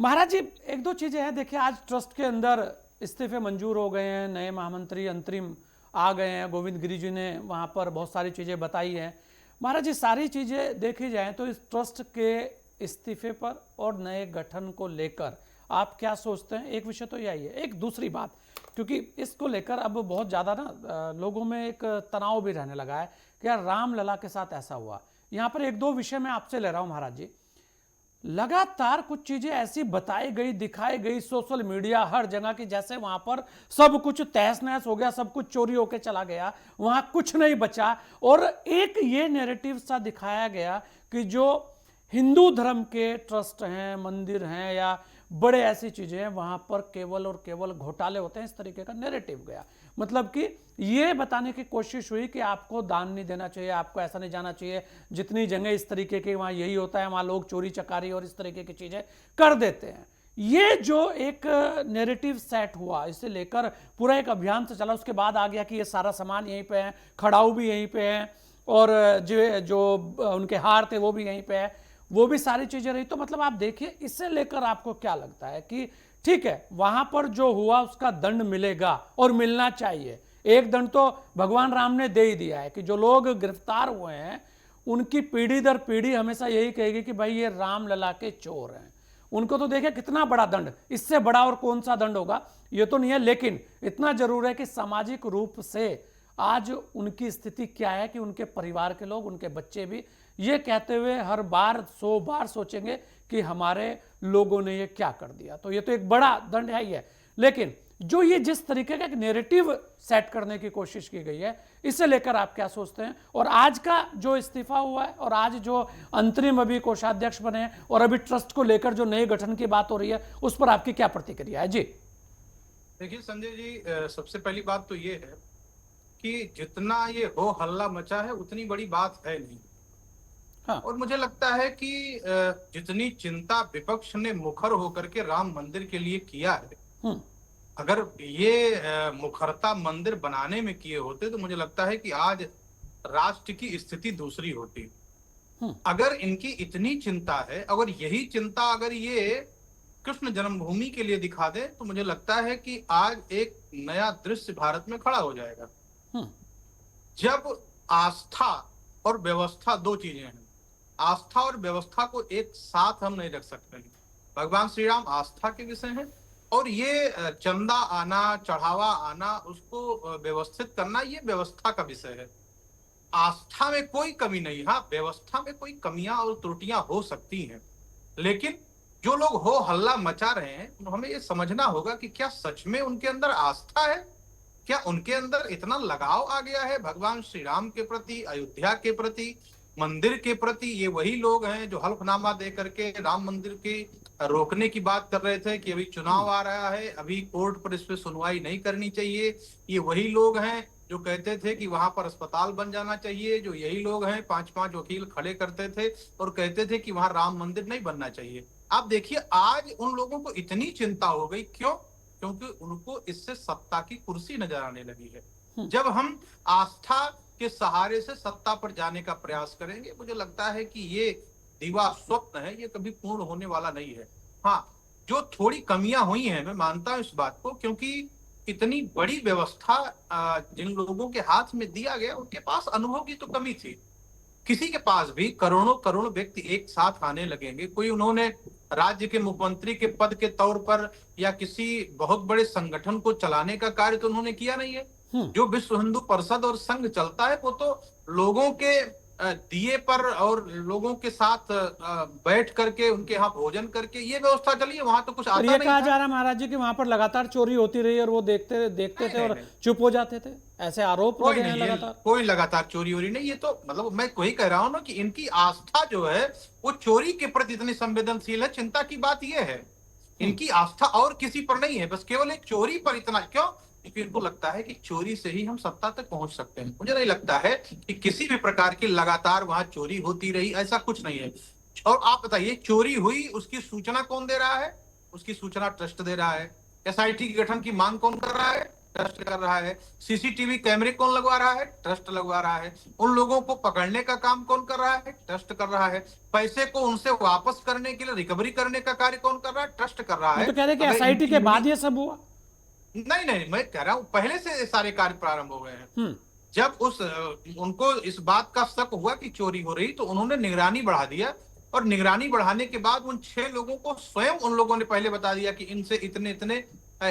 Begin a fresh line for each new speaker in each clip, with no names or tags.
महाराज जी, एक दो चीजें हैं। देखिए, आज ट्रस्ट के अंदर इस्तीफे मंजूर हो गए हैं, नए महामंत्री अंतरिम आ गए हैं। गोविंद गिरी जी ने वहां पर बहुत सारी चीजें बताई हैं। महाराज जी, सारी चीजें देखी जाएं तो इस ट्रस्ट के इस्तीफे पर और नए गठन को लेकर आप क्या सोचते हैं? एक विषय तो यही है। एक दूसरी बात, क्योंकि इसको लेकर अब बहुत ज़्यादा ना लोगों में एक तनाव भी रहने लगा है कि यार रामलला के साथ ऐसा हुआ। यहाँ पर एक दो विषय मैं आपसे ले रहा हूँ महाराज जी। लगातार कुछ चीजें ऐसी बताई गई, दिखाई गई सोशल मीडिया हर जगह की, जैसे वहां पर सब कुछ तहस नहस हो गया, सब कुछ चोरी होके चला गया, वहां कुछ नहीं बचा। और एक ये नैरेटिव सा दिखाया गया कि जो हिंदू धर्म के ट्रस्ट हैं, मंदिर हैं या बड़े ऐसी चीजें हैं, वहां पर केवल और केवल घोटाले होते हैं। इस तरीके का नैरेटिव गया। मतलब कि ये बताने की कोशिश हुई कि आपको दान नहीं देना चाहिए, आपको ऐसा नहीं जाना चाहिए। जितनी जगह इस तरीके के वहां यही होता है, वहां लोग चोरी चकारी और इस तरीके की चीजें कर देते हैं। ये जो एक नैरेटिव सेट हुआ, इसे लेकर पूरा एक अभियान से चला। उसके बाद आ गया कि ये सारा सामान यहीं पे है, खड़ाऊ भी यहीं पे है, और जो उनके हार थे वो भी यहीं पे है, वो भी सारी चीजें रही। तो मतलब आप देखिए, इससे लेकर आपको क्या लगता है कि ठीक है, वहां पर जो हुआ उसका दंड मिलेगा और मिलना चाहिए। एक दंड तो भगवान राम ने दे ही दिया है कि जो लोग गिरफ्तार हुए हैं उनकी पीढ़ी दर पीढ़ी हमेशा यही कहेगी कि भाई ये रामलला के चोर हैं। उनको तो देखे कितना बड़ा दंड, इससे बड़ा और कौन सा दंड होगा, ये तो नहीं है। लेकिन इतना जरूर है कि सामाजिक रूप से आज उनकी स्थिति क्या है कि उनके परिवार के लोग, उनके बच्चे भी ये कहते हुए हर बार 100 बार सोचेंगे कि हमारे लोगों ने ये क्या कर दिया। तो ये तो एक बड़ा दंड है ही है। लेकिन जो ये जिस तरीके का एक नैरेटिव सेट करने की कोशिश की गई है, इसे लेकर आप क्या सोचते हैं? और आज का जो इस्तीफा हुआ है और आज जो अंतरिम अभी कोषाध्यक्ष बने हैं और अभी ट्रस्ट को लेकर जो नए गठन की बात हो रही है, उस पर आपकी क्या प्रतिक्रिया है जी?
देखिए संजय जी, सबसे पहली बात तो ये है कि जितना ये हो हल्ला मचा है उतनी बड़ी बात है नहीं।
हाँ।
और मुझे लगता है कि जितनी चिंता विपक्ष ने मुखर होकर के राम मंदिर के लिए किया है,
हम्म।
अगर ये मुखरता मंदिर बनाने में किए होते तो मुझे लगता है कि आज राष्ट्र की स्थिति दूसरी होती।
हम्म।
अगर इनकी इतनी चिंता है, अगर यही चिंता अगर ये कृष्ण जन्मभूमि के लिए दिखा दे, तो मुझे लगता है कि आज एक नया दृश्य भारत में खड़ा हो जाएगा।
हम्म।
जब आस्था और व्यवस्था दो चीजें हैं, आस्था और व्यवस्था को एक साथ हम नहीं रख सकते हैं। भगवान श्री राम आस्था के विषय हैं, और ये चंदा आना, चढ़ावा आना, उसको व्यवस्थित करना, ये व्यवस्था का विषय है। आस्था में कोई कमी नहीं। हाँ, व्यवस्था में कोई कमियां और त्रुटियां हो सकती हैं, लेकिन जो लोग हो हल्ला मचा रहे हैं, हमें ये समझना होगा कि क्या सच में उनके अंदर आस्था है? क्या उनके अंदर इतना लगाव आ गया है भगवान श्री राम के प्रति, अयोध्या के प्रति, मंदिर के प्रति? ये वही लोग हैं जो हल्फनामा दे करके राम मंदिर की रोकने की बात कर रहे थे कि अभी चुनाव आ रहा है, अभी कोर्ट पर इस पे सुनवाई नहीं करनी चाहिए। ये वही लोग हैं जो कहते थे कि वहां पर अस्पताल बन जाना चाहिए। जो यही लोग हैं, 5-5 वकील खड़े करते थे और कहते थे कि वहां राम मंदिर नहीं बनना चाहिए। आप देखिए, आज उन लोगों को इतनी चिंता हो गई, क्यों? क्योंकि उनको इससे सत्ता की कुर्सी नजर आने लगी है। जब हम आस्था के सहारे से सत्ता पर जाने का प्रयास करेंगे, मुझे लगता है कि ये दीवा स्वप्न है, ये कभी पूर्ण होने वाला नहीं है। हाँ, जो थोड़ी कमियां हुई हैं, मैं मानता हूं इस बात को, क्योंकि इतनी बड़ी व्यवस्था जिन लोगों के हाथ में दिया गया, उनके पास अनुभव की तो कमी थी। किसी के पास भी करोड़ों करोड़ व्यक्ति एक साथ आने लगेंगे, कोई उन्होंने राज्य के मुख्यमंत्री के पद के तौर पर या किसी बहुत बड़े संगठन को चलाने का कार्य तो उन्होंने किया नहीं है।
हम्म।
जो विश्व हिंदू परिषद और संघ चलता है, वो तो लोगों के दिए पर और लोगों के साथ बैठ करके उनके यहाँ भोजन करके ये व्यवस्था चली है। वहां तो कुछ
पर
आता
यह
नहीं
कहा
था।
जा रहा है महाराज जी कि वहां पर लगातार चोरी होती रही और वो देखते देखते
नहीं
थे
नहीं
और
नहीं,
चुप हो जाते थे, ऐसे आरोप
कोई
लगे हैं
नहीं है,
लगातार।
कोई लगातार चोरी वोरी नहीं। ये तो मतलब मैं वही कह रहा हूं ना कि इनकी आस्था जो है वो चोरी के प्रति इतनी संवेदनशील है। चिंता की बात ये है, इनकी आस्था और किसी पर नहीं है, बस केवल एक चोरी पर। इतना क्यों? क्योंकि इनको लगता है कि चोरी से ही हम सत्ता तक पहुंच सकते हैं। मुझे नहीं लगता है कि किसी भी प्रकार की लगातार वहां चोरी होती रही, ऐसा कुछ नहीं है। और आप बताइए, चोरी हुई उसकी सूचना कौन दे रहा है? उसकी सूचना ट्रस्ट दे रहा है। एसआईटी के गठन की मांग कौन कर रहा है? ट्रस्ट कर रहा है। सीसीटीवी कैमरे कौन लगवा रहा है? ट्रस्ट लगवा रहा है। उन लोगों को पकड़ने का काम कौन कर रहा है? ट्रस्ट कर रहा है। पैसे को उनसे वापस करने के लिए रिकवरी करने का कार्य कौन कर रहा है? ट्रस्ट कर रहा
वो
है।
तो कह रहे हैं कि
अगर
एसआईटी
इनकी
के बाद ये सब हुआ।
नहीं नहीं, मैं कह रहा हूं पहले से ये सारे कार्य प्रारंभ हो गए हैं।
हम्म।
जब उनको इस बात का शक हुआ कि चोरी हो रही, तो उन्होंने निगरानी बढ़ा दिया, और निगरानी बढ़ाने के बाद उन 6 लोगों को स्वयं उन लोगों ने पहले बता दिया कि इनसे इतने इतने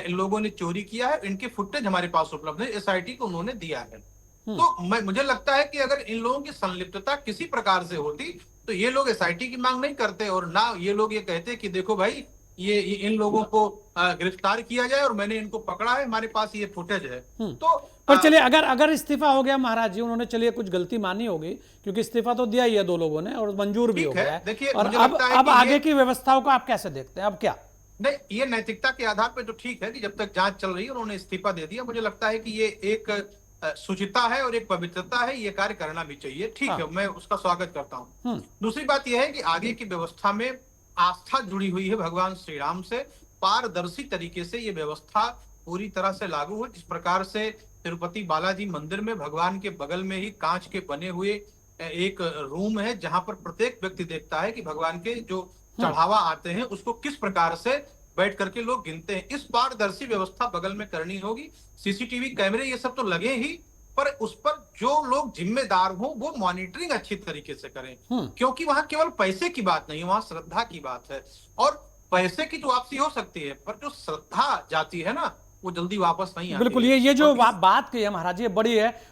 लोगों ने चोरी किया है, इनके फुटेज हमारे पास उपलब्ध है, एसआईटी को उन्होंने दिया है। तो मुझे लगता है कि अगर इन लोगों की संलिप्तता किसी प्रकार से होती तो ये लोग एसआईटी की मांग नहीं करते, और ना ये लोग ये कहते कि देखो भाई ये इन लोगों को गिरफ्तार किया जाए और मैंने इनको पकड़ा है, हमारे पास ये फुटेज है। तो
पर चलिए, अगर इस्तीफा हो गया महाराज जी, उन्होंने चलिए कुछ गलती मानी होगी, क्योंकि इस्तीफा तो दिया ही है 2 लोगों ने और मंजूर भी हो
ठीक है,
गया है।
देखिए,
और
मुझे
अब
लगता है
अब
कि
आगे की व्यवस्थाओं को आप कैसे देखते हैं, अब क्या?
नहीं, ये नैतिकता के आधार पर तो ठीक है कि जब तक जांच चल रही है उन्होंने इस्तीफा दे दिया। मुझे लगता है कि ये एक शुचिता है और एक पवित्रता है, ये कार्य करना भी चाहिए। ठीक है, मैं उसका स्वागत करता हूँ। दूसरी बात यह है कि आगे की व्यवस्था में आस्था जुड़ी हुई है भगवान श्री राम से। पारदर्शी तरीके से ये व्यवस्था पूरी तरह से लागू हो। जिस प्रकार से तिरुपति बालाजी मंदिर में भगवान के बगल में ही कांच के बने हुए एक रूम है, जहां पर प्रत्येक व्यक्ति देखता है कि भगवान के जो चढ़ावा आते हैं उसको किस प्रकार से बैठ करके लोग गिनते हैं। इस पारदर्शी व्यवस्था बगल में करनी होगी। सीसीटीवी कैमरे ये सब तो लगे ही, पर उस पर जो लोग जिम्मेदार हों वो मॉनिटरिंग अच्छी तरीके से करें, क्योंकि वहां केवल पैसे की बात नहीं, वहां श्रद्धा की बात है। और पैसे की तो वापसी हो सकती है, पर जो श्रद्धा जाती है ना, वो जल्दी वापस नहीं आती।
बिल्कुल, ये जो बात कही है महाराज, ये बड़ी है।